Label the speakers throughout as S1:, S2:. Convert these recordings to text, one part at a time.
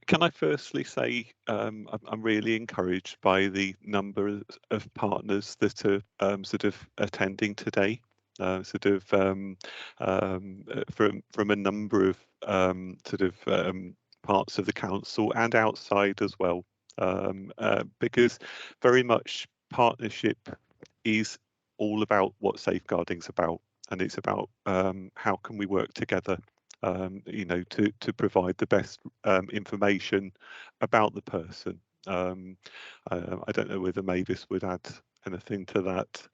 S1: Can I firstly say I'm really encouraged by the number of partners that are sort of attending today, from a number of parts of the council and outside as well, because very much partnership is all about what safeguarding's about, and it's about how can we work together, to provide the best information about the person. I don't know whether Mavis would add anything to that,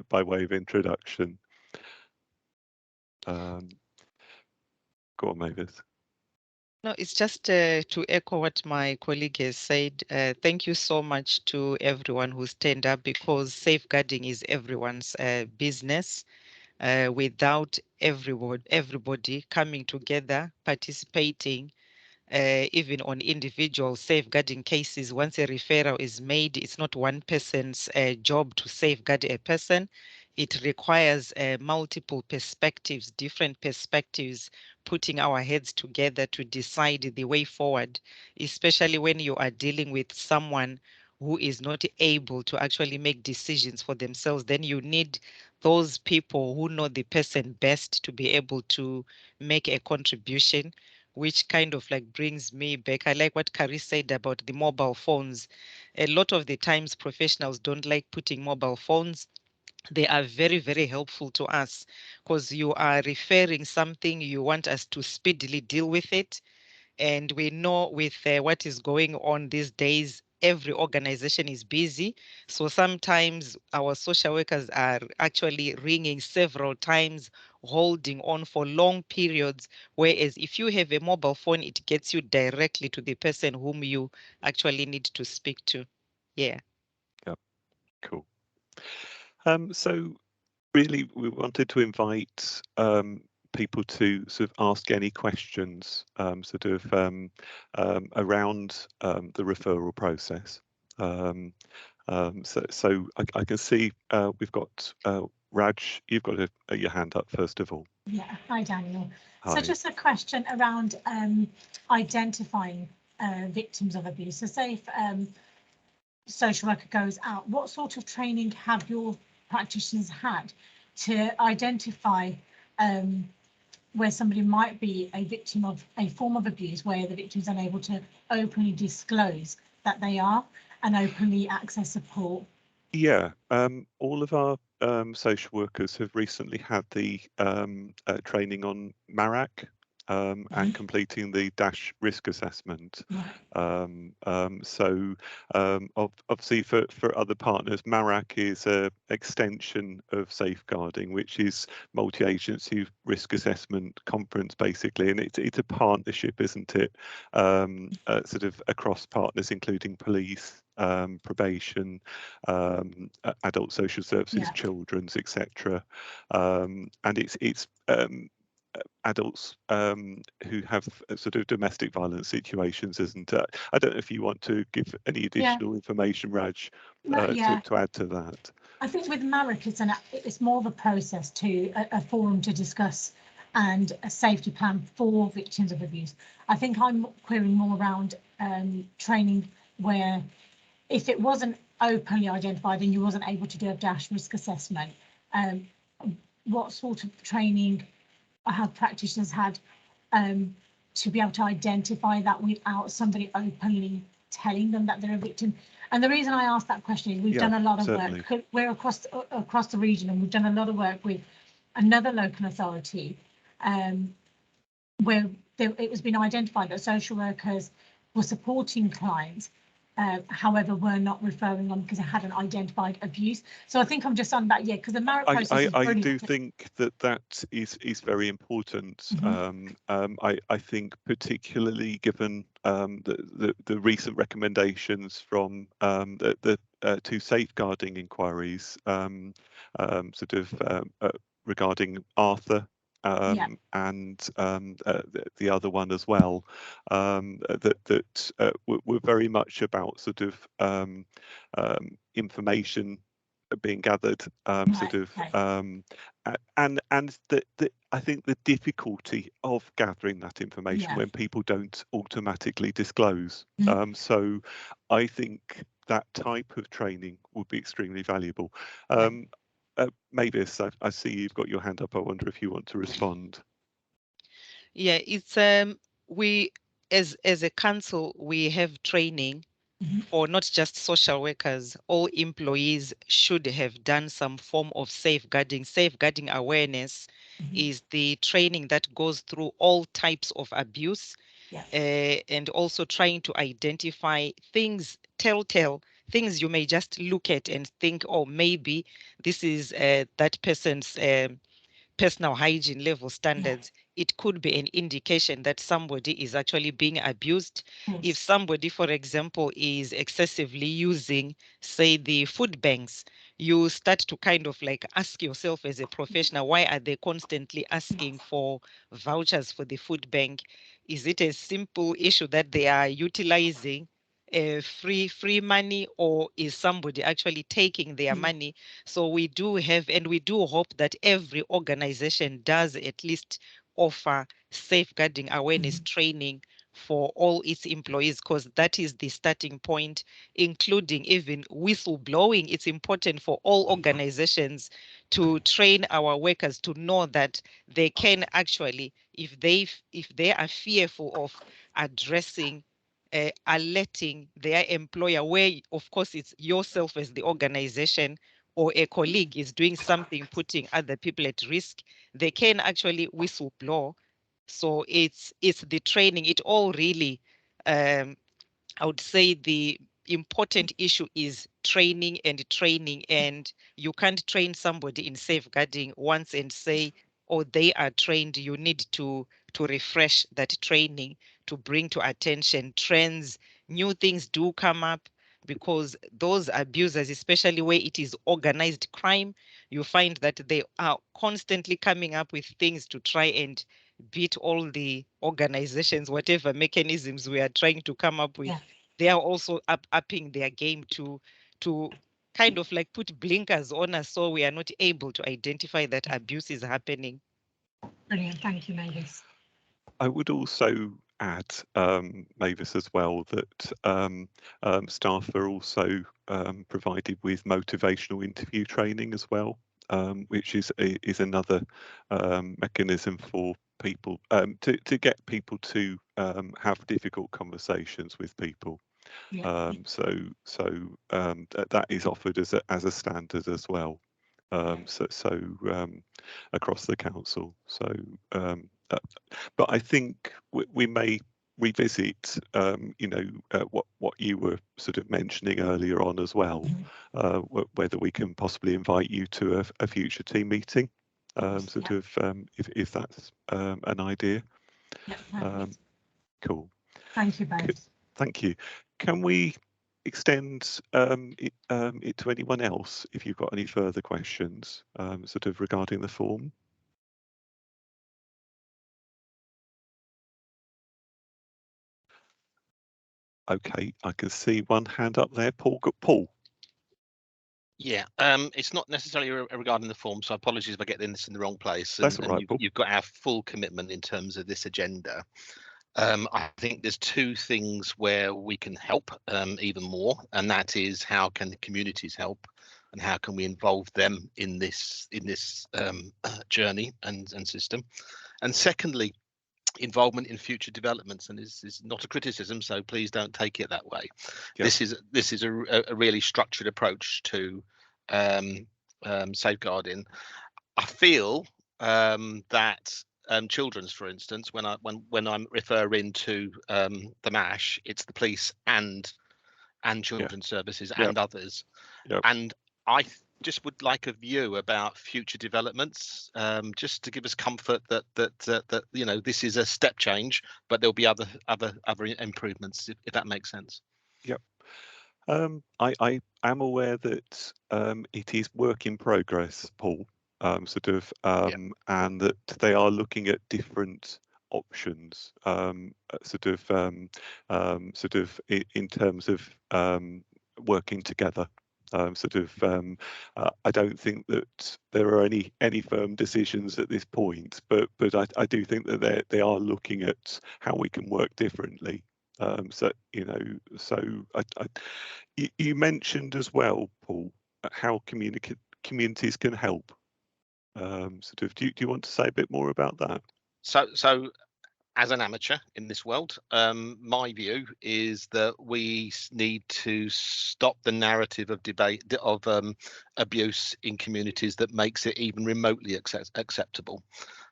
S1: by way of introduction. Go on, Mavis.
S2: No, it's just to echo what my colleague has said. Thank you so much to everyone who stand up, because safeguarding is everyone's business. Without everybody coming together, participating, even on individual safeguarding cases, once a referral is made, it's not one person's job to safeguard a person. It requires multiple perspectives, different perspectives, putting our heads together to decide the way forward, especially when you are dealing with someone who is not able to actually make decisions for themselves. Then you need those people who know the person best to be able to make a contribution, which kind of like brings me back. I like what Carrie said about the mobile phones. A lot of the times professionals don't like putting mobile phones. They are very, very helpful to us, because you are referring something, you want us to speedily deal with it. And we know with what is going on these days, every organization is busy. So sometimes our social workers are actually ringing several times, holding on for long periods. Whereas if you have a mobile phone, it gets you directly to the person whom you actually need to speak to. Yeah.
S1: Yep, cool. So really, we wanted to invite people to sort of ask any questions around the referral process. So I can see we've got Raj, you've got your hand up first of all.
S3: Yeah, hi Daniel.
S1: Hi.
S3: So just a question around identifying victims of abuse. So say if social worker goes out, what sort of training have your practitioners had to identify where somebody might be a victim of a form of abuse, where the victim is unable to openly disclose that they are and openly access support?
S1: Yeah, all of our social workers have recently had the training on MARAC and completing the DASH risk assessment. Obviously for other partners, MARAC is an extension of safeguarding, which is multi-agency risk assessment conference basically, and it's a partnership, isn't it? Sort of across partners, including police, probation, adult social services, children's, etc. And it's adults who have sort of domestic violence situations, isn't it? I don't know if you want to give any additional information, Raj, to add to that.
S3: I think with MARIC, it's more of a process to a forum to discuss and a safety plan for victims of abuse. I think I'm querying more around training where if it wasn't openly identified and you wasn't able to do a DASH risk assessment, what sort of training have practitioners had to be able to identify that without somebody openly telling them that they're a victim? And the reason I asked that question is we've done a lot of work. We're across the region, and we've done a lot of work with another local authority where it was been identified that social workers were supporting clients, however, were not referring on because they hadn't identified abuse. So I think I'm just on that, because the MARIC process is brilliant.
S1: I do think that is very important. I think particularly given the recent recommendations from the two safeguarding inquiries, regarding Arthur and the other one as well, that were very much about sort of information being gathered, sort of, and I think the difficulty of gathering that information when people don't automatically disclose. So I think that type of training would be extremely valuable. Mavis, I see you've got your hand up. I wonder if you want to respond.
S2: Yeah, it's we as a council, we have training for not just social workers. All employees should have done some form of safeguarding. Safeguarding awareness is the training that goes through all types of abuse, and also trying to identify things, telltale things you may just look at and think, oh, maybe this is that person's personal hygiene level standards. It could be an indication that somebody is actually being abused. If somebody, for example, is excessively using, say, the food banks, you start to kind of like ask yourself as a professional, why are they constantly asking for vouchers for the food bank? Is it a simple issue that they are utilizing free money, or is somebody actually taking their money? So we do have, and we do hope that every organization does at least offer safeguarding awareness training for all its employees, because that is the starting point, including even whistleblowing. It's important for all organizations to train our workers to know that they can actually, if they are fearful of addressing alerting their employer, where of course it's yourself as the organization or a colleague is doing something putting other people at risk, they can actually whistleblow. So it's the training. It all really, I would say the important issue is training and training, and you can't train somebody in safeguarding once and say, oh, they are trained. You need to refresh that training, to bring to attention trends. New things do come up, because those abusers, especially where it is organized crime, you find that they are constantly coming up with things to try and beat all the organizations, whatever mechanisms we are trying to come up with. They are also upping their game to kind of like put blinkers on us, so we are not able to identify that abuse is happening.
S3: Brilliant, thank you, Mavis.
S1: I would also add, Mavis, as well, that staff are also provided with motivational interview training as well, which is another mechanism for people to get people to have difficult conversations with people. That is offered as a standard as well. Across the council. But I think we may revisit, what you were sort of mentioning earlier on as well, whether we can possibly invite you to a future team meeting, if that's an idea. Cool.
S3: Thank you both.
S1: Thank you. Can we extend it to anyone else if you've got any further questions, sort of regarding the form? Okay, I can see one hand up there. Paul.
S4: Yeah, it's not necessarily regarding the form, so apologies if I get this in the wrong place.
S1: That's all right, Paul.
S4: You've got our full commitment in terms of this agenda. I think there's two things where we can help even more, and that is how can the communities help, and how can we involve them in this journey and system. And secondly, involvement in future developments, and this is not a criticism, so please don't take it that way. Yep. This is a really structured approach to safeguarding. I feel that children's, for instance, when I'm referring to the MASH, it's the police and children's services and others. And I just would like a view about future developments, just to give us comfort that this is a step change, but there'll be other improvements, if that makes sense.
S1: Yep. I am aware that it is work in progress, Paul, and that they are looking at different options, in terms of working together. I don't think that there are any firm decisions at this point, but I do think that they are looking at how we can work differently. So you mentioned as well, Paul, how communities can help. Do you want to say a bit more about that?
S4: So as an amateur in this world, my view is that we need to stop the narrative of debate of abuse in communities that makes it even remotely acceptable.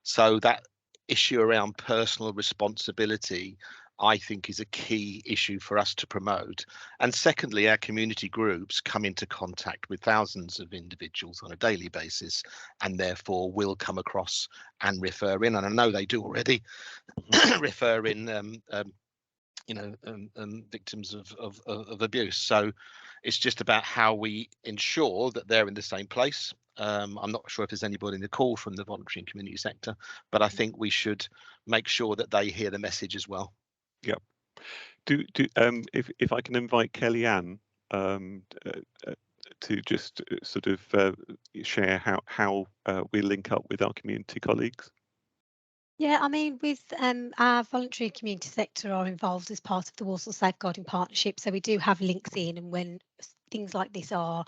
S4: So that issue around personal responsibility, I think, is a key issue for us to promote. And secondly, our community groups come into contact with thousands of individuals on a daily basis, and therefore will come across and refer in. And I know they do already refer in victims of abuse. So it's just about how we ensure that they're in the same place. I'm not sure if there's anybody in the call from the voluntary and community sector, but I think we should make sure that they hear the message as well.
S1: Yeah. If I can invite Kellyanne to just sort of share how we link up with our community colleagues.
S5: Yeah, I mean, with our voluntary community sector are involved as part of the Walsall Safeguarding Partnership, so we do have links in, and when things like this are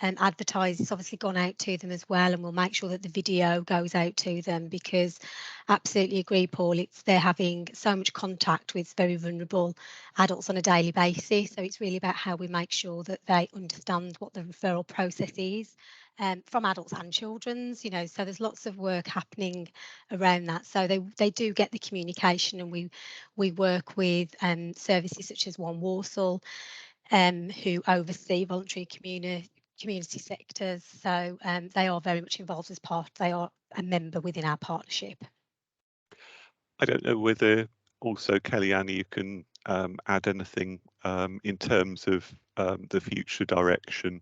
S5: advertised, it's obviously gone out to them as well, and we'll make sure that the video goes out to them, because absolutely agree, Paul, they're having so much contact with very vulnerable adults on a daily basis, so it's really about how we make sure that they understand what the referral process is. From adults and children's, so there's lots of work happening around that. So they do get the communication, and we work with services such as One Walsall, who oversee voluntary community sectors. So they are very much involved as part. They are a member within our partnership.
S1: I don't know whether also, Kellyanne, you can add anything in terms of the future direction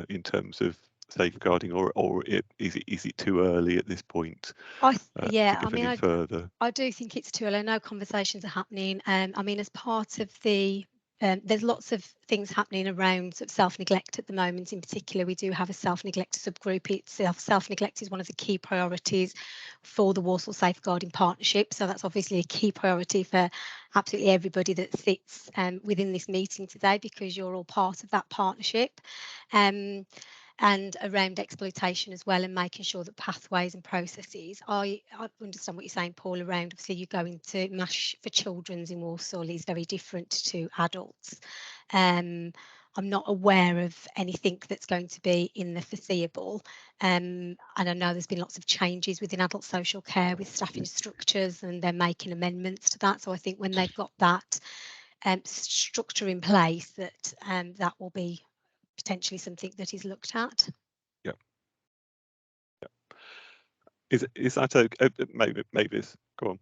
S1: in terms of safeguarding, or is it too early at this point? To give any further?
S5: I do think it's too early. I know conversations are happening. I mean, as part of the there's lots of things happening around sort of self-neglect at the moment. In particular, we do have a self-neglect subgroup. Self-neglect is one of the key priorities for the Walsall Safeguarding Partnership. So that's obviously a key priority for absolutely everybody that sits within this meeting today, because you're all part of that partnership. And around exploitation as well, and making sure that pathways and processes. I understand what you're saying, Paul, around obviously you going to MASH for children's in Walsall is very different to adults. I'm not aware of anything that's going to be in the foreseeable. And I know there's been lots of changes within adult social care with staffing structures, and they're making amendments to that. So I think when they've got that structure in place, that will be potentially something that is looked at.
S1: Yeah. Is that okay? Maybe go on.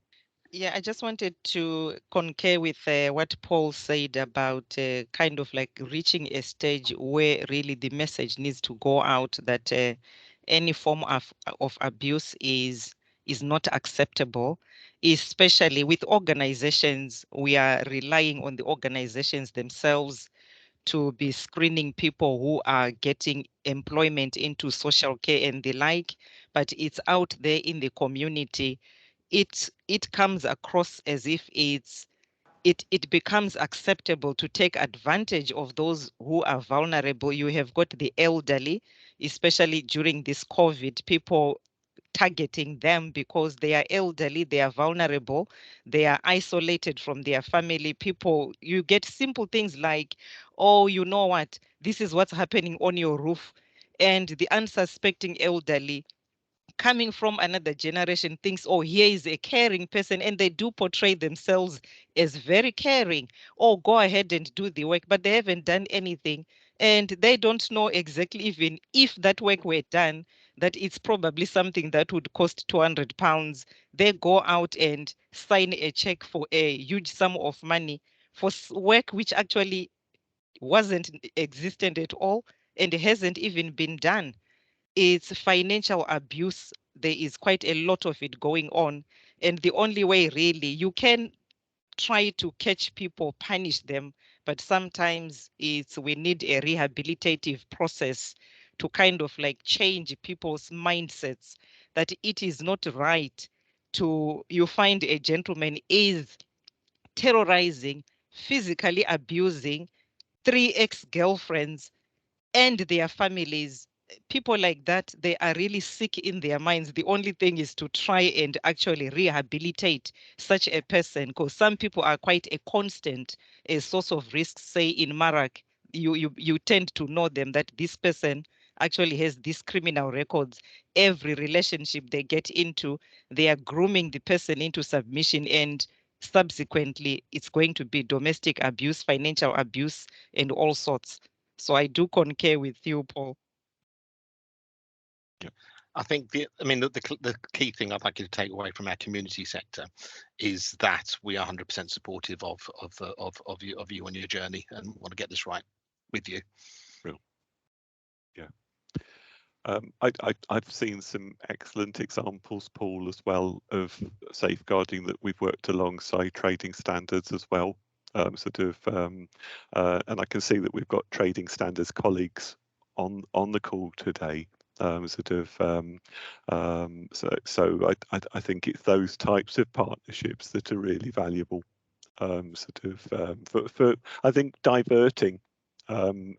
S2: Yeah, I just wanted to concur with what Paul said about kind of like reaching a stage where really the message needs to go out that any form of abuse is not acceptable, especially with organizations. We are relying on the organizations themselves to be screening people who are getting employment into social care and the like, but it's out there in the community. It comes across as if it becomes acceptable to take advantage of those who are vulnerable. You have got the elderly, especially during this COVID, people targeting them because they are elderly, they are vulnerable, they are isolated from their family. People, you get simple things like, oh, you know what, this is what's happening on your roof. And the unsuspecting elderly coming from another generation thinks, oh, here is a caring person, and they do portray themselves as very caring. Oh, go ahead and do the work, but they haven't done anything. And they don't know exactly, even if that work were done, that it's probably something that would cost £200. They go out and sign a check for a huge sum of money for work which actually wasn't existent at all and hasn't even been done. It's financial abuse. There is quite a lot of it going on. And the only way really you can try to catch people, punish them, but sometimes we need a rehabilitative process to kind of like change people's mindsets that it is not right you find a gentleman is terrorizing, physically abusing 3 ex-girlfriends and their families. People like that, they are really sick in their minds. The only thing is to try and actually rehabilitate such a person, because some people are quite a constant a source of risk. Say in Marak, you tend to know them that this person actually has these criminal records. Every relationship they get into, they are grooming the person into submission, and subsequently it's going to be domestic abuse, financial abuse, and all sorts. So I do concur with you, Paul.
S4: I think the key thing I'd like you to take away from our community sector is that we are 100% supportive of you on your journey and want to get this right with you.
S1: Real. Yeah. I've seen some excellent examples, Paul, as well, of safeguarding that we've worked alongside trading standards as well. And I can see that we've got trading standards colleagues on the call today. So I think it's those types of partnerships that are really valuable. For I think diverting and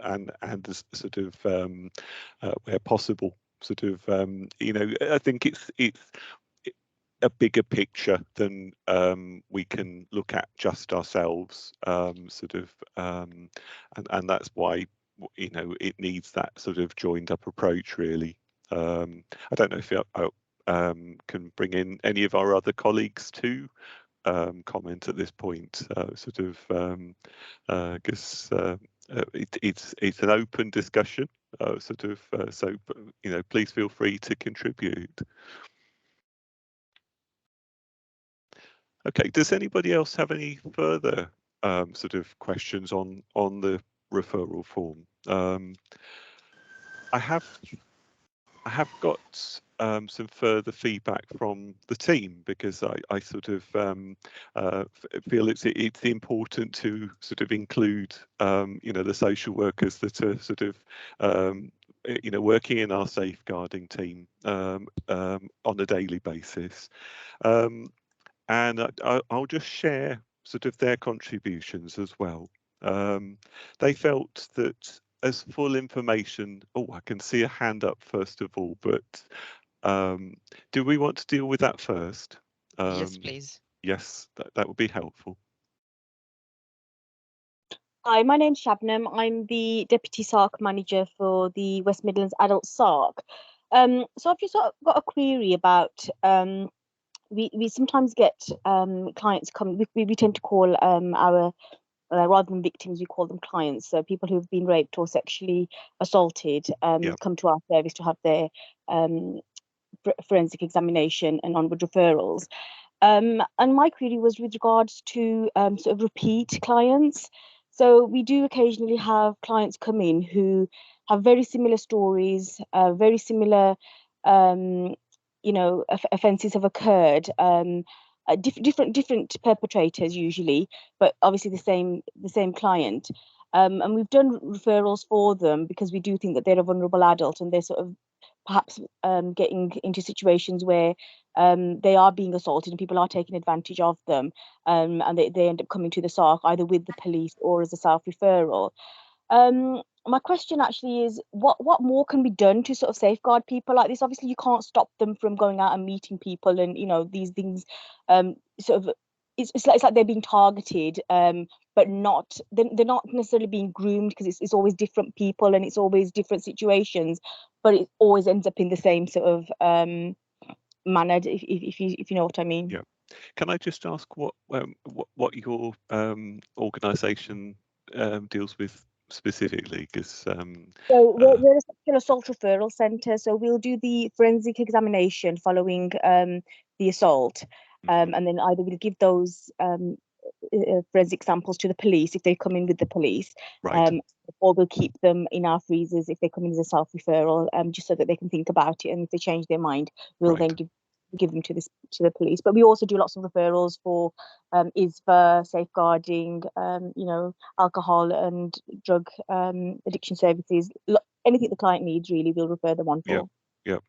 S1: where possible, I think it's a bigger picture than we can look at just ourselves, and that's why it needs that sort of joined up approach, really. I don't know if I can bring in any of our other colleagues to comment at this point, because it's an open discussion, so please feel free to contribute. Okay, does anybody else have any further questions on the referral form? I have got some further feedback from the team, because I feel it's important to include the social workers that are working in our safeguarding team on a daily basis, and I'll just share their contributions as well. They felt that as full information. Oh, I can see a hand up first of all, but do we want to deal with that first?
S2: Yes, please.
S1: Yes, that would be helpful.
S6: Hi, my name's Shabnam. I'm the Deputy SARC Manager for the West Midlands Adult SARC. So I've just got a query about, we sometimes get clients come, we tend to call our, rather than victims, we call them clients. So people who've been raped or sexually assaulted come to our service to have their forensic examination and onward referrals. And my query was with regards to repeat clients. So we do occasionally have clients come in who have very similar stories, very similar, offences have occurred. Different perpetrators usually, but obviously the same client. And we've done referrals for them because we do think that they're a vulnerable adult and they're perhaps getting into situations where they are being assaulted and people are taking advantage of them, and they end up coming to the SARC either with the police or as a self-referral. My question actually is, what more can be done to safeguard people like this? Obviously, you can't stop them from going out and meeting people, and these things. It's like they're being targeted, but they're not necessarily being groomed, because it's always different people and it's always different situations, but it always ends up in the same manner, if you know what I mean.
S1: Yeah. Can I just ask what your organisation deals with specifically? Because
S6: so we're a sexual assault referral centre, so we'll do the forensic examination following the assault, and then either we'll give those forensic samples to the police if they come in with the police,
S1: right.
S6: Or we'll keep them in our freezers if they come in as a self-referral, just so that they can think about it, and if they change their mind, we'll then give give them to the police. But we also do lots of referrals for ISVA, safeguarding, alcohol and drug addiction services. Anything the client needs, really, we'll refer them on for.
S1: Yeah.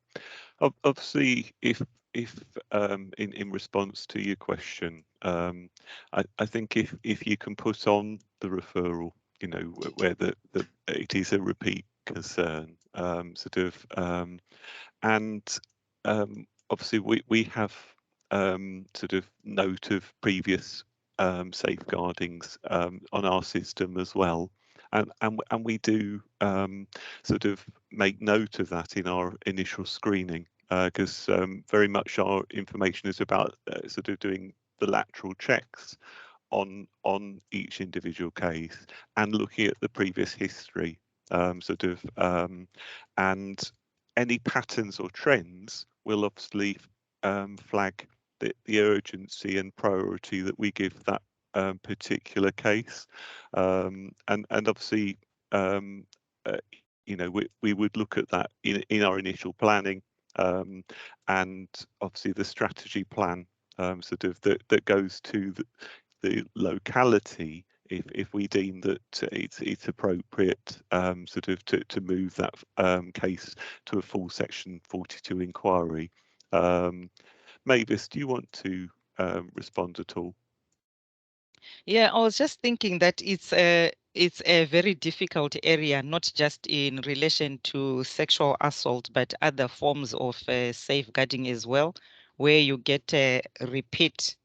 S1: Obviously, if in response to your question, I think if you can put on the referral, where it is a repeat concern, and obviously we have sort of note of previous safeguardings on our system as well. And we do sort of make note of that in our initial screening, because very much our information is about sort of doing the lateral checks on each individual case and looking at the previous history, and any patterns or trends will obviously flag the urgency and priority that we give that particular case, and obviously we would look at that in our initial planning, and obviously the strategy plan that goes to the locality if we deem that it's appropriate to move that case to a full Section 42 inquiry. Mavis, do you want to respond at all?
S2: Yeah, I was just thinking that it's a very difficult area, not just in relation to sexual assault, but other forms of safeguarding as well, where you get repeat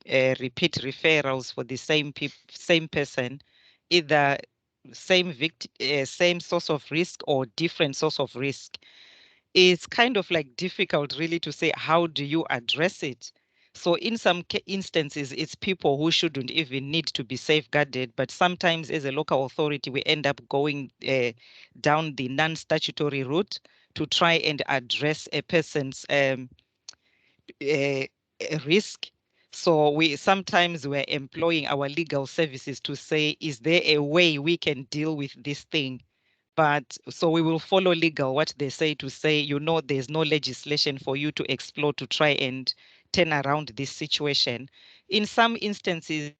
S2: referrals for the same person, either same victim, same source of risk or different source of risk. It's kind of like difficult really to say, how do you address it? So in some instances, it's people who shouldn't even need to be safeguarded. But sometimes as a local authority, we end up going down the non-statutory route to try and address a person's risk. So sometimes we're employing our legal services to say, is there a way we can deal with this thing? But so we will follow legal, what they say, to say, there's no legislation for you to explore to try and turn around this situation. In some instances,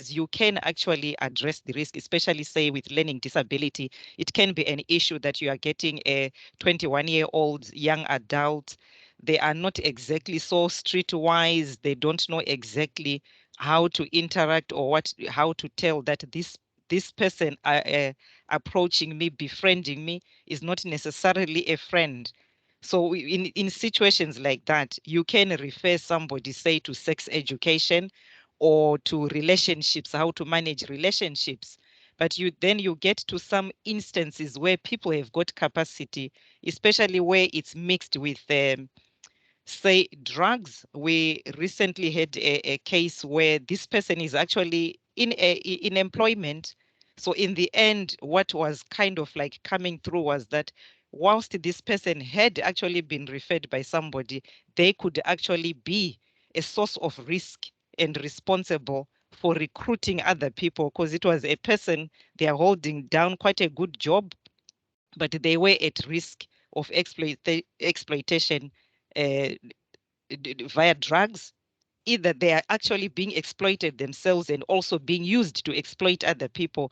S2: you can actually address the risk, especially say with learning disability. It can be an issue that you are getting a 21-year-old young adult. They are not exactly so streetwise. They don't know exactly how to interact or how to tell that this person approaching me, befriending me, is not necessarily a friend. So in situations like that, you can refer somebody, say, to sex education or to relationships, how to manage relationships. But then you get to some instances where people have got capacity, especially where it's mixed with say drugs. We recently had a case where this person is actually in employment. So in the end, what was kind of like coming through was that whilst this person had actually been referred by somebody, they could actually be a source of risk and responsible for recruiting other people, because it was a person, they are holding down quite a good job, but they were at risk of exploitation uh, via drugs. Either they are actually being exploited themselves and also being used to exploit other people.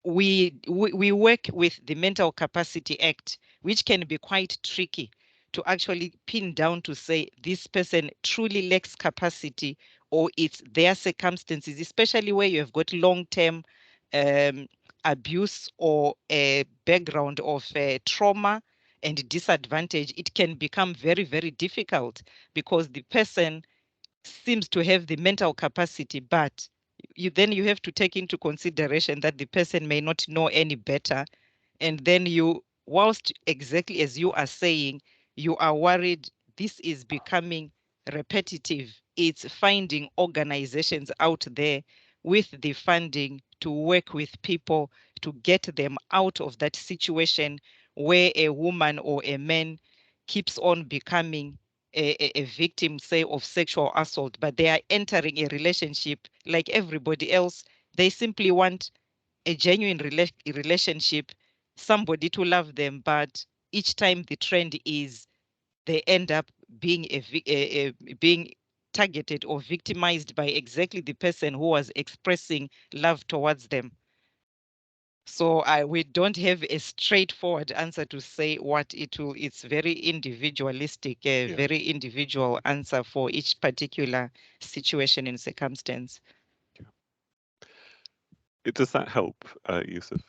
S2: We work with the Mental Capacity Act, which can be quite tricky to actually pin down to say this person truly lacks capacity, or it's their circumstances, especially where you have got long-term abuse or a background of trauma and disadvantage. It can become very, very difficult because the person seems to have the mental capacity, but you have to take into consideration that the person may not know any better. And then whilst exactly as you are saying, you are worried this is becoming repetitive, it's finding organizations out there with the funding to work with people to get them out of that situation where a woman or a man keeps on becoming a victim, say, of sexual assault, but they are entering a relationship like everybody else. They simply want a genuine relationship, somebody to love them, but each time the trend is they end up being being targeted or victimized by exactly the person who was expressing love towards them. So we don't have a straightforward answer to say what it will. It's very individualistic, very individual answer for each particular situation and circumstance.
S1: Does that help, Yusuf?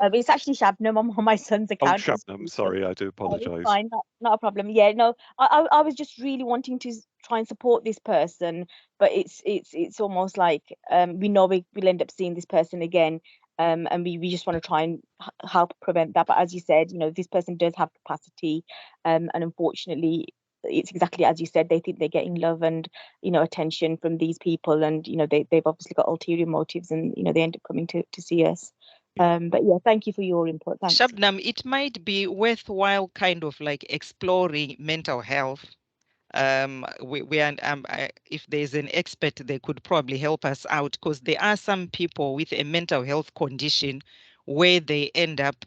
S6: It's actually Shabnam on my son's
S1: Oh,
S6: account.
S1: Shabnam, sorry, I do
S6: It's
S1: apologise.
S6: fine, not a problem. Yeah, no, I was just really wanting to try and support this person, but it's almost like we know we'll end up seeing this person again, and we just want to try and help prevent that. But as you said, this person does have capacity, and unfortunately, it's exactly as you said. They think they're getting love and attention from these people, and they've obviously got ulterior motives, and they end up coming to see us. But yeah, thank you for your input. Thanks.
S2: Shabnam, it might be worthwhile kind of like exploring mental health. If there's an expert, they could probably help us out, because there are some people with a mental health condition where they end up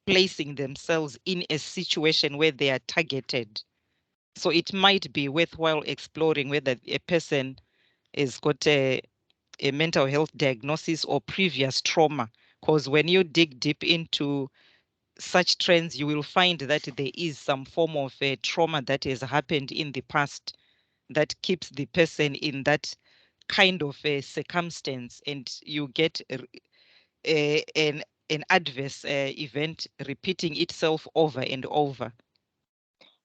S2: placing themselves in a situation where they are targeted. So it might be worthwhile exploring whether a person has got a mental health diagnosis or previous trauma, because when you dig deep into such trends, you will find that there is some form of a trauma that has happened in the past that keeps the person in that kind of a circumstance, and you get an adverse event repeating itself over and over.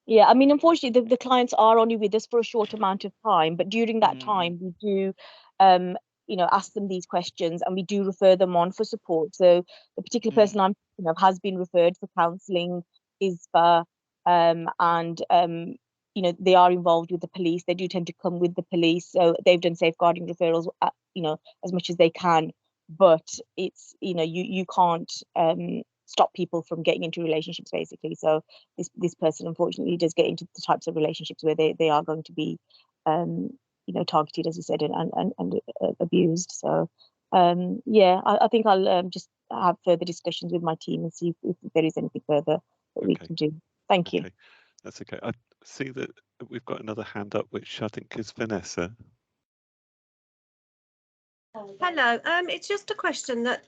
S6: Yeah, I mean, unfortunately, the clients are only with us for a short amount of time, but during that time, we do, ask them these questions, and we do refer them on for support. So the particular person I'm thinking of has been referred for counselling, ISFA, and they are involved with the police. They do tend to come with the police, so they've done safeguarding referrals, as much as they can. But it's you can't stop people from getting into relationships, basically. So this person unfortunately does get into the types of relationships where they are going to be targeted, as you said, and abused. So yeah, I think I'll just have further discussions with my team and see if there is anything further that we can do. Thank you.
S1: That's okay. I see that we've got another hand up, which I think is Vanessa.
S7: Hello, it's just a question that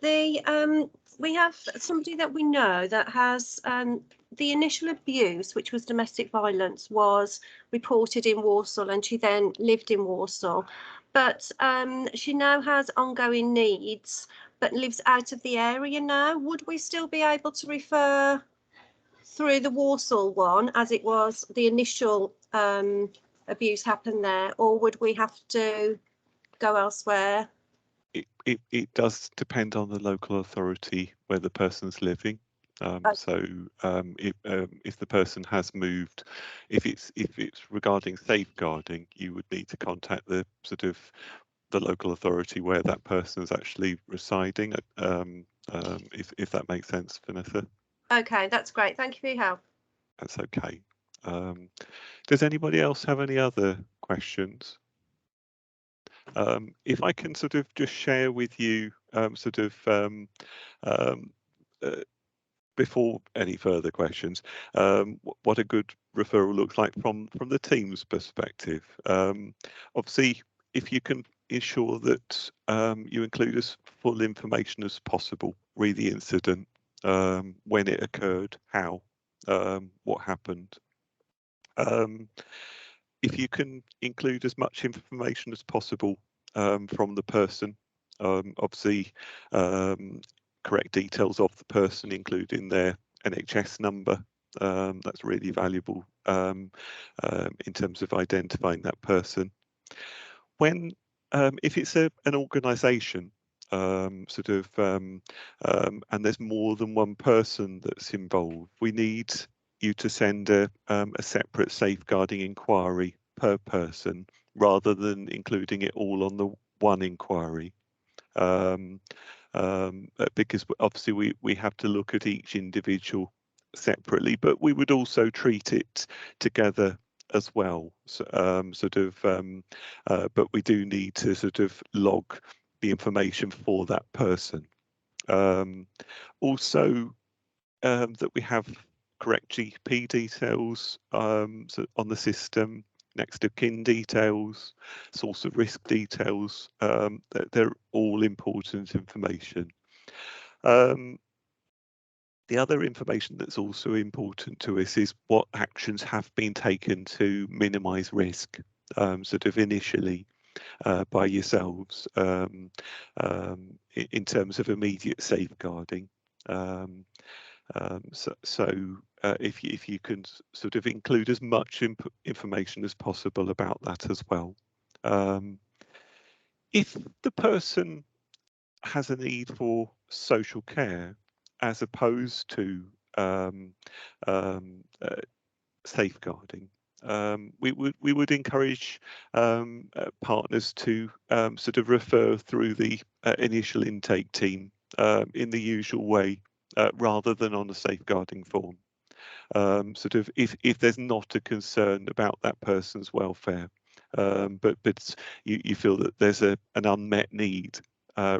S7: we have somebody that we know that has the initial abuse, which was domestic violence, was reported in Walsall, and she then lived in Walsall, but she now has ongoing needs but lives out of the area now. Would we still be able to refer through the Walsall one, as it was the initial abuse happened there, or would we have to go elsewhere?
S1: It does depend on the local authority where the person's living. So if the person has moved, if it's regarding safeguarding, you would need to contact the the local authority where that person is actually residing. If that makes sense, Vanessa.
S7: Okay, that's great. Thank you for your help.
S1: That's okay. Does anybody else have any other questions? If I can sort of just share with you before any further questions, what a good referral looks like from the team's perspective. Obviously, if you can ensure that you include as full information as possible, read the incident, when it occurred, how, what happened. If you can include as much information as possible from the person, obviously correct details of the person, including their NHS number. That's really valuable in terms of identifying that person. If it's an organisation, and there's more than one person that's involved, we need you to send a separate safeguarding inquiry per person, rather than including it all on the one inquiry. Because obviously we have to look at each individual separately, but we would also treat it together as well. So, but we do need to sort of log the information for that person. Also, that we have correct GP details so on the system, next of kin details, source of risk details. They're all important information. The other information that's also important to us is what actions have been taken to minimise risk, sort of initially by yourselves in terms of immediate safeguarding. If you can sort of include as much information as possible about that as well. If the person has a need for social care as opposed to safeguarding, we would encourage partners to sort of refer through the initial intake team in the usual way, rather than on a safeguarding form. Sort of if there's not a concern about that person's welfare, but you feel that there's an unmet need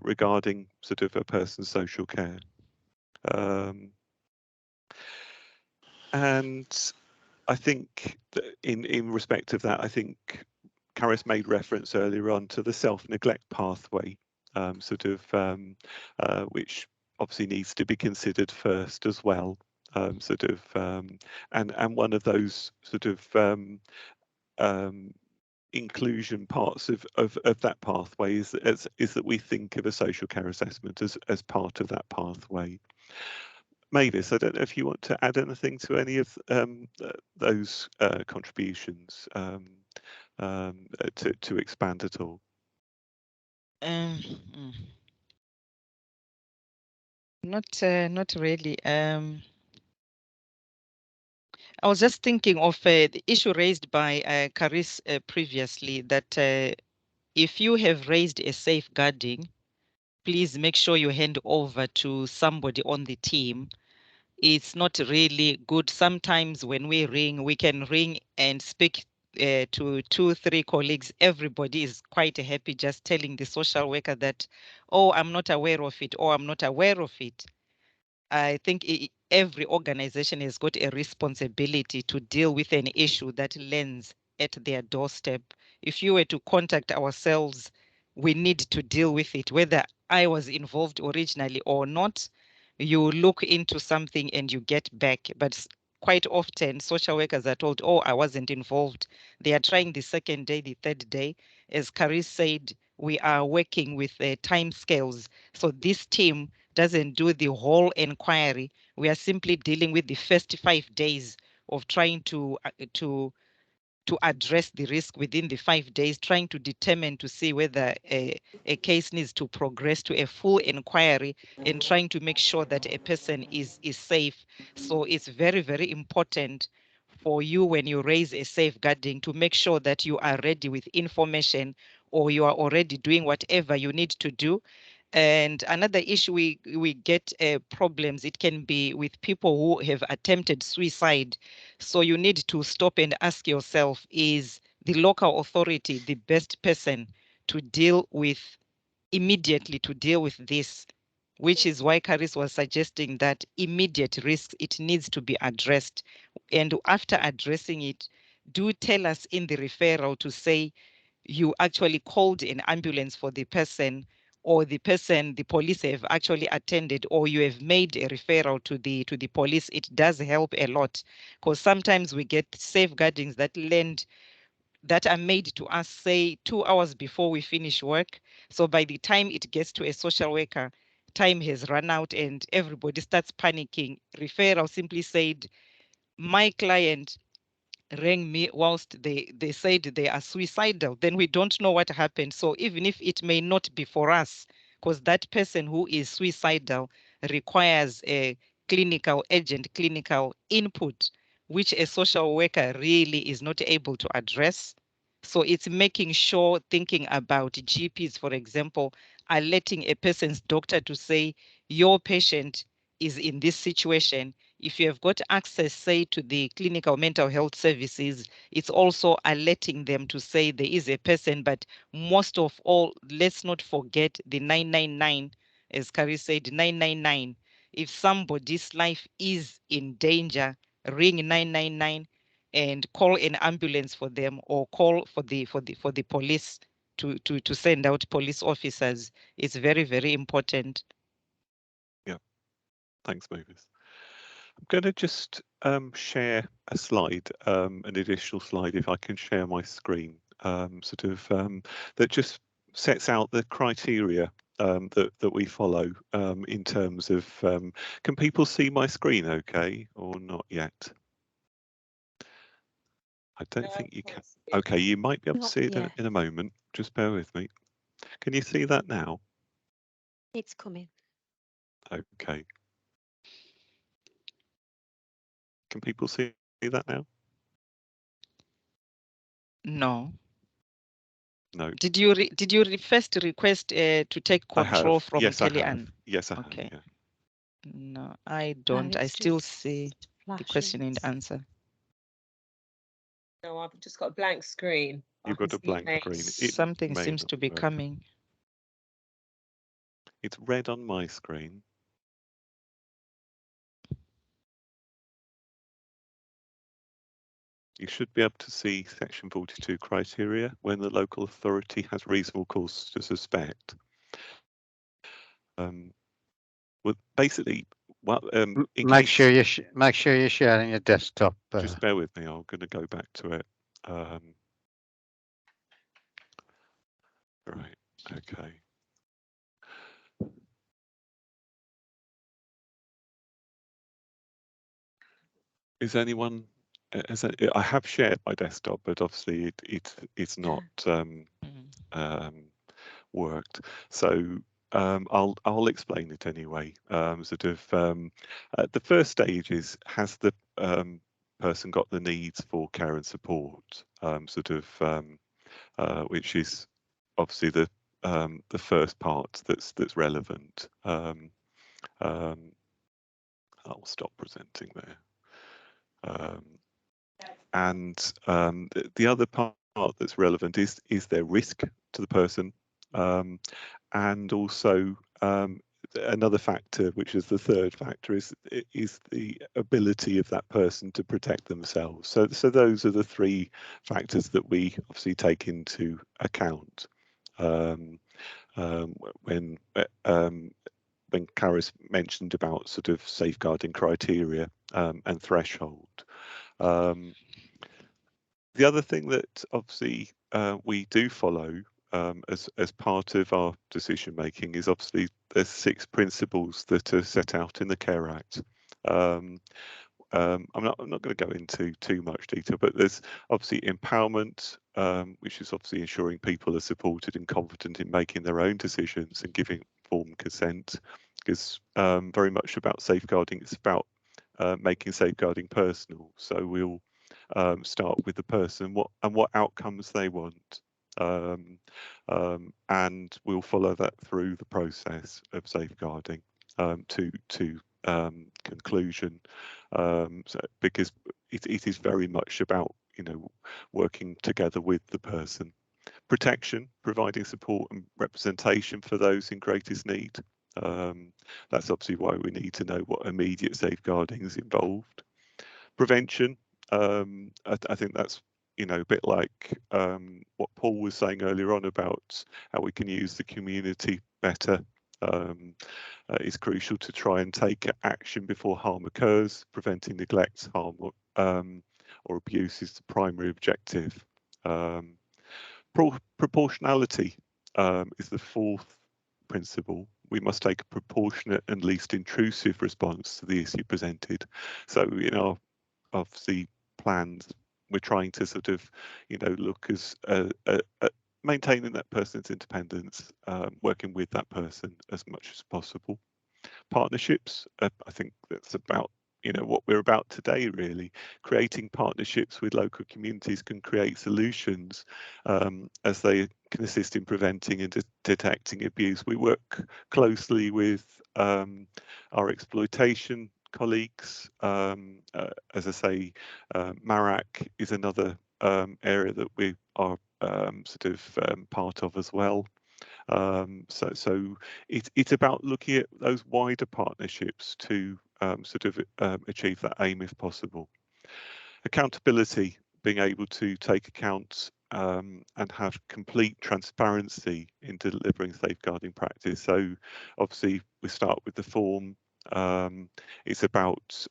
S1: regarding sort of a person's social care. And I think that in respect of that, I think Caris made reference earlier on to the self-neglect pathway, which obviously needs to be considered first as well. And one of those sort of inclusion parts of that pathway is that we think of a social care assessment as part of that pathway. Mavis, I don't know if you want to add anything to any of those contributions to expand at all.
S2: Not really. I was just thinking of the issue raised by Caris previously, that if you have raised a safeguarding, please make sure you hand over to somebody on the team. It's not really good. Sometimes when we can ring and speak to 2-3 colleagues. Everybody is quite happy just telling the social worker that, oh, I'm not aware of it, or I'm not aware of it. I think every organization has got a responsibility to deal with an issue that lands at their doorstep. If you were to contact ourselves, we need to deal with it, whether I was involved originally or not. You look into something and you get back. But quite often, social workers are told, oh, I wasn't involved. They are trying the second day, the third day. As Caris said, we are working with time scales. So this team doesn't do the whole inquiry. We are simply dealing with the first 5 days of trying to address the risk within the 5 days, trying to determine to see whether a case needs to progress to a full inquiry, and trying to make sure that a person is safe. So it's very, very important for you when you raise a safeguarding to make sure that you are ready with information, or you are already doing whatever you need to do. And another issue we get problems, it can be with people who have attempted suicide. So you need to stop and ask yourself, is the local authority the best person to deal with immediately to deal with this? Which is why Caris was suggesting that immediate risks, it needs to be addressed. And after addressing it, do tell us in the referral to say you actually called an ambulance for the person, or the police have actually attended, or you have made a referral to the police. It does help a lot, because sometimes we get safeguardings that are made to us, say 2 hours before we finish work. So by the time it gets to a social worker, time has run out and everybody starts panicking. Referral simply said, my client rang me whilst they said they are suicidal. Then we don't know what happened. So even if it may not be for us, because that person who is suicidal requires a urgent clinical input, which a social worker really is not able to address. So it's making sure, thinking about GPs, for example, are letting a person's doctor to say, your patient is in this situation. If you have got access, say, to the clinical mental health services, it's also alerting them to say there is a person. But most of all, let's not forget the 999, as Caris said, 999. If somebody's life is in danger, ring 999 and call an ambulance for them, or call for the police to send out police officers. It's very, very important.
S1: Yeah, thanks, Mavis. I'm going to just share a slide, an additional slide, if I can share my screen, that just sets out the criteria that we follow in terms of, can people see my screen okay, or not yet? I don't think you can. Okay, you might be able to see it in a moment. Just bear with me. Can you see that now?
S5: It's coming.
S1: Okay. Can people see that now?
S2: No.
S1: No.
S2: Did you first request to take control from Kelly Ann?
S1: Yes, I
S2: okay.
S1: have. Yeah.
S2: No, I don't. I still see the question and answer.
S8: No, I've just got a blank screen.
S1: You've got a blank screen.
S2: Something seems to be coming.
S1: It's red on my screen. You should be able to see section 42 criteria when the local authority has reasonable cause to suspect. Well, basically,
S9: make sure you're sharing your desktop.
S1: Just bear with me. I'm going to go back to it. Right. Okay. Is anyone? I have shared my desktop, but obviously it's not worked. So I'll explain it anyway. The first stage is, has the person got the needs for care and support? Which is obviously the first part that's relevant. I'll stop presenting there. And the other part that's relevant is there risk to the person, and also another factor, which is the third factor, is the ability of that person to protect themselves. So those are the three factors that we obviously take into account when Karis mentioned about sort of safeguarding criteria and threshold. The other thing that obviously we do follow as part of our decision making is obviously there's 6 principles that are set out in the Care Act. I'm not going to go into too much detail, but there's obviously empowerment, which is obviously ensuring people are supported and confident in making their own decisions and giving informed consent, because very much about safeguarding, it's about making safeguarding personal. So we'll start with the person, what outcomes they want, and we'll follow that through the process of safeguarding to conclusion. Because it is very much about working together with the person. Protection, providing support and representation for those in greatest need. That's obviously why we need to know what immediate safeguarding is involved. Prevention, I think that's a bit like what Paul was saying earlier on about how we can use the community better. Is crucial to try and take action before harm occurs. Preventing neglect, harm, or abuse is the primary objective. Proportionality is the fourth principle. We must take a proportionate and least intrusive response to the issue presented. So in our obviously plans, we're trying to sort of look as maintaining that person's independence, working with that person as much as possible. Partnerships, I think that's about what we're about today, really. Creating partnerships with local communities can create solutions as they can assist in preventing and detecting abuse. We work closely with our exploitation colleagues. As I say, MARAC is another area that we are part of as well. So it's about looking at those wider partnerships to sort of achieve that aim if possible. Accountability, being able to take account and have complete transparency in delivering safeguarding practice. So obviously we start with the form. It's about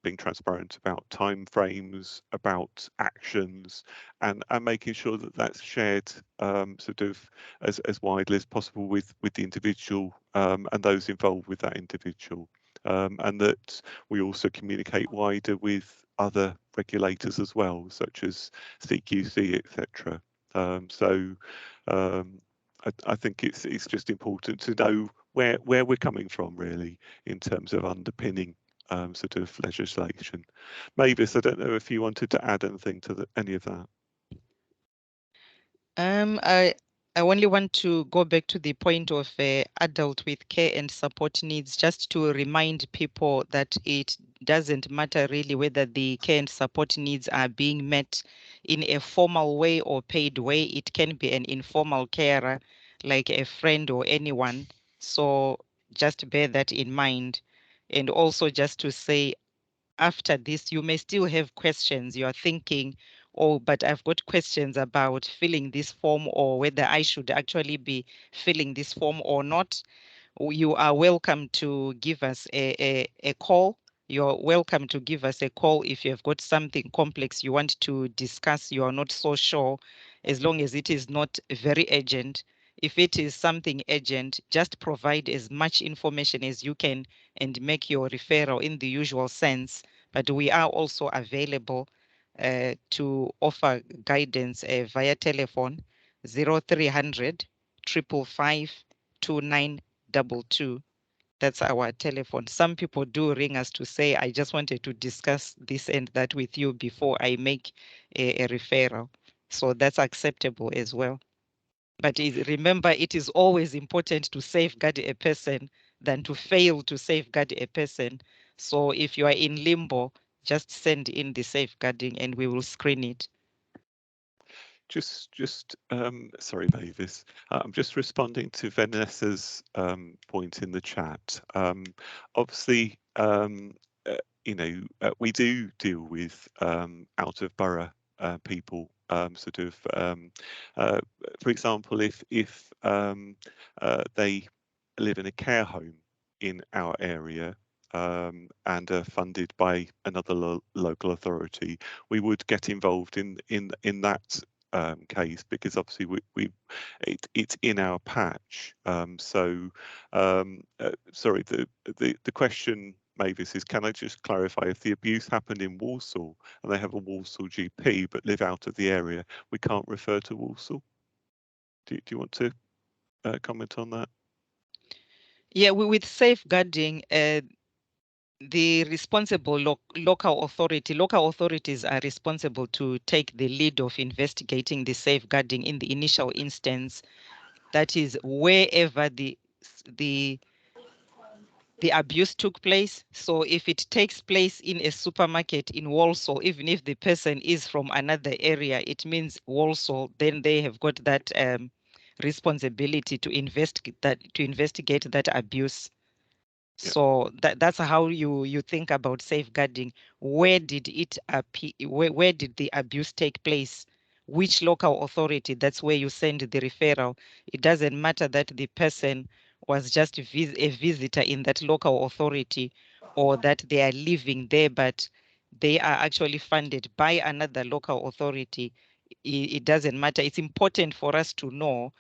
S1: being transparent about timeframes, about actions, and making sure that that's shared sort of as widely as possible with the individual and those involved with that individual. And that we also communicate wider with other regulators as well, such as CQC, etc. I think it's just important to know where we're coming from, really, in terms of underpinning sort of legislation. Mavis, I don't know if you wanted to add anything to any of that.
S2: I only want to go back to the point of adult with care and support needs, just to remind people that it doesn't matter really whether the care and support needs are being met in a formal way or paid way. It can be an informal carer, like a friend or anyone. So just bear that in mind. And also just to say, after this, you may still have questions. You are thinking, oh, but I've got questions about filling this form, or whether I should actually be filling this form or not. You are welcome to give us a call. You're welcome to give us a call if you've got something complex you want to discuss, you are not so sure, as long as it is not very urgent. If it is something urgent, just provide as much information as you can and make your referral in the usual sense. But we are also available to offer guidance via telephone 0300 555 2922. That's our telephone. Some people do ring us to say, I just wanted to discuss this and that with you before I make a referral. So that's acceptable as well. But remember, it is always important to safeguard a person than to fail to safeguard a person. So if you are in limbo, just send in the safeguarding and we will screen it.
S1: Sorry, Mavis. I'm just responding to Vanessa's point in the chat. Obviously, we do deal with out of borough people. For example, if they live in a care home in our area and are funded by another local authority, we would get involved in that case, because obviously it's in our patch. Sorry, the question, Mavis, is can I just clarify, if the abuse happened in Walsall and they have a Walsall GP but live out of the area, we can't refer to Walsall? Do you want to comment on that?
S2: Yeah, with safeguarding, the responsible local authorities are responsible to take the lead of investigating the safeguarding in the initial instance. That is wherever the abuse took place. So if it takes place in a supermarket in Walsall, even if the person is from another area, it means Walsall, then they have got that responsibility to investigate that abuse.
S1: Yeah.
S2: So that's how you think about safeguarding. Where did it appear? Where did the abuse take place? Which local authority? That's where you send the referral. It doesn't matter that the person was just a visitor in that local authority, or that they are living there, but they are actually funded by another local authority. It doesn't matter. It's important for us to know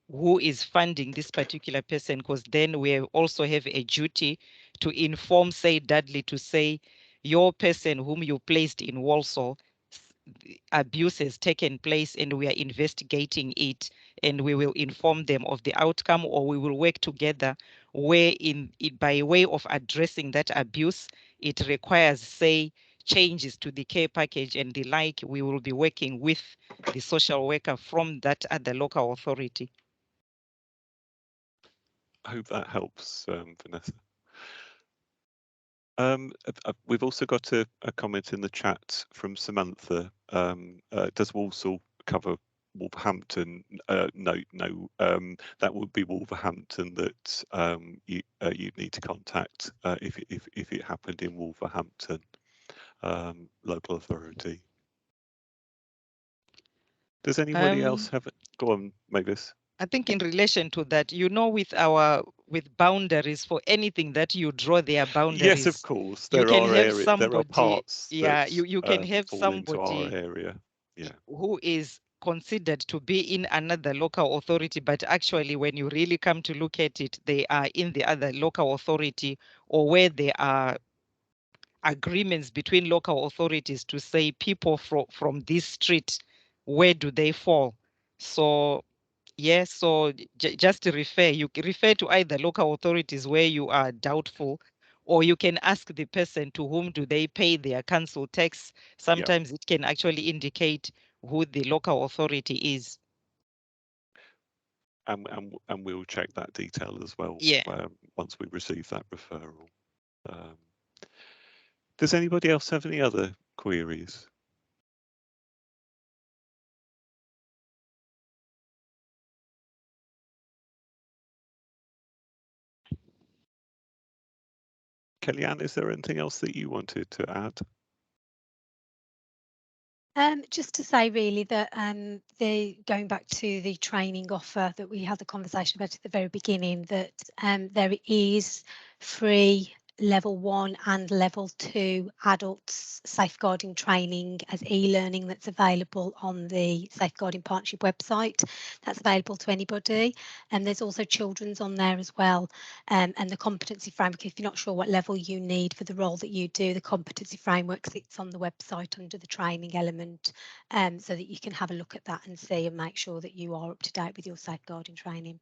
S2: who is funding this particular person, because then we also have a duty to inform, say, Dudley, to say, your person whom you placed in Walsall, abuse has taken place and we are investigating it, and we will inform them of the outcome, or we will work together where by way of addressing that abuse, it requires, say, changes to the care package and the like. We will be working with the social worker from that other local authority.
S1: I hope that helps, Vanessa. We've also got a comment in the chat from Samantha. Does Walsall cover Wolverhampton, no, that would be Wolverhampton that you'd need to contact if it happened in Wolverhampton local authority. Does anybody else have it? Go on, Mavis.
S2: I think in relation to that, with boundaries, for anything that you draw their boundaries.
S1: Yes, of course. There are parts.
S2: Yeah,
S1: that,
S2: you can have
S1: fall into our
S2: somebody
S1: area. Yeah.
S2: who is considered to be in another local authority, but actually when you really come to look at it, they are in the other local authority, or where there are agreements between local authorities to say people from this street, where do they fall? So yes, so just to you can refer to either local authorities where you are doubtful, or you can ask the person to whom do they pay their council tax. Sometimes it can actually indicate who the local authority is.
S1: And we'll check that detail as well.
S2: Yeah.
S1: Once we receive that referral. Does anybody else have any other queries? Kellyanne, is there anything else that you wanted to add?
S5: Just to say really that going back to the training offer that we had the conversation about at the very beginning, that there is free level 1 and level 2 adults safeguarding training as e-learning that's available on the Safeguarding Partnership website. That's available to anybody, and there's also children's on there as well. And the Competency Framework, if you're not sure what level you need for the role that you do, the Competency Framework sits on the website under the training element, so that you can have a look at that and see and make sure that you are up to date with your safeguarding training.